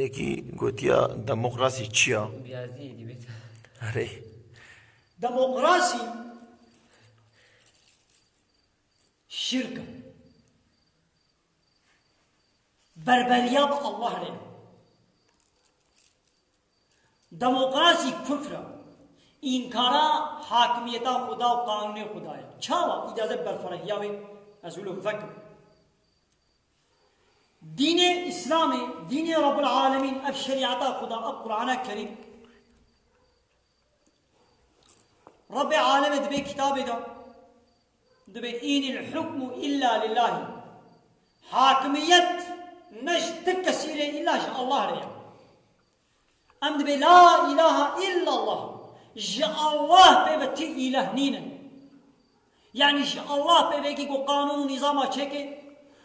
یەکی گوتیا دەموقراسی چییە؟ هەرێ دەموقراسی شركة بربريات الله عليه دموقراسی كفرة إنكارا حاكمية خدا وقانون خدا چاوا إجازة برفرهياوي أزولو فكر دين إسلامي دين رب العالمين أف شريعة خدا أف قرآن كريم رب العالمين دبي كتابه ده دبي إن الحكم إلا لله حاكمية نجد كثيرة إلا شاء الله ريا أم دبي لا إله إلا الله جاء الله بيبتي إله نينا يعني جاء الله بيبكي قانون ونظام شكل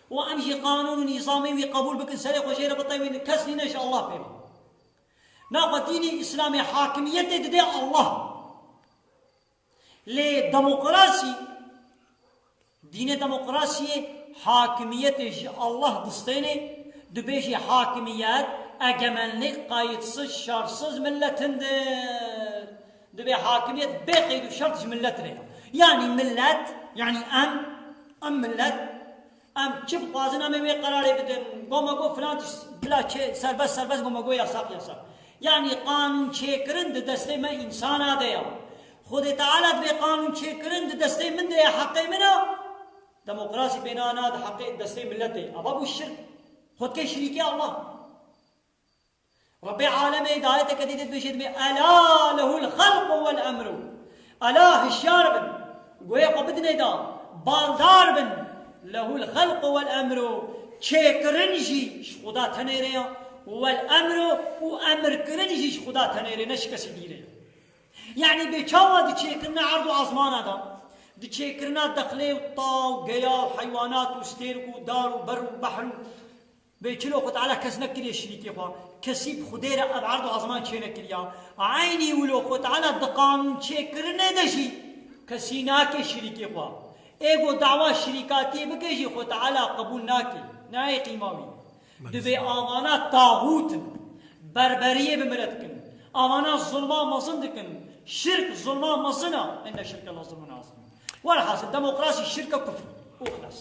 وأمشي قانون ونظامي وقبول بكن سرق وشيرة بطيب كسرنا شاء الله بيبا ناقة ديني إسلامي حاكمية دي الله لديمقراطي دين ديمقراطي حاكمية الله دستيني دبيشي حاكميات أجملك قايدسız شرطsız ملتندر دبي حاكمية بقيد شرط ملتنا يعني ملت يعني أم ملت أم كيف قازنا مي قراري بدن قوما قو فلان بلا شيء سربس قوما قو يساق يعني قانون شكرن دستي ما إنسان هذا يا خود تعالى بقانون شكرن دستي من ده حقي منه ديمقراطي بيننا ده حقي دستي ملتي أبابو الشرك خود كي شريكي الله رب العالمين هدايتك كديدت بشيد ألا له الخلق والأمر ألا هشاربن قوي قبدنا دا بالداربن له الخلق والأمر شكرنجي خدا تنيريا والأمر وأمر كرنجي خدا تنيري نشكسي ديريا يعني بيشاوا دي شكرنا عرض عظمان هذا دي شكرنا دخلي وطاو وقيا وحيوانات وستيرك ودار وبر وبحر بيشلو خد على كسنك كلي شريكي خوا كسيب خديرة أبعرض عظمان شينا كليا عيني ولو خد على دقانون شكرنا دشي كسيناك شريكي خوا ايغو دعوة شريكاتي بكيشي خد على قبول ناكي ناي قيماوي دبي آوانا طاغوت بربرية بمرتكن آوانا ظلما مصندكن شرك ظلما مصنا إن شرك الله ظلم عظيم والحاصل ديمقراطي الشركة كفر وخلاص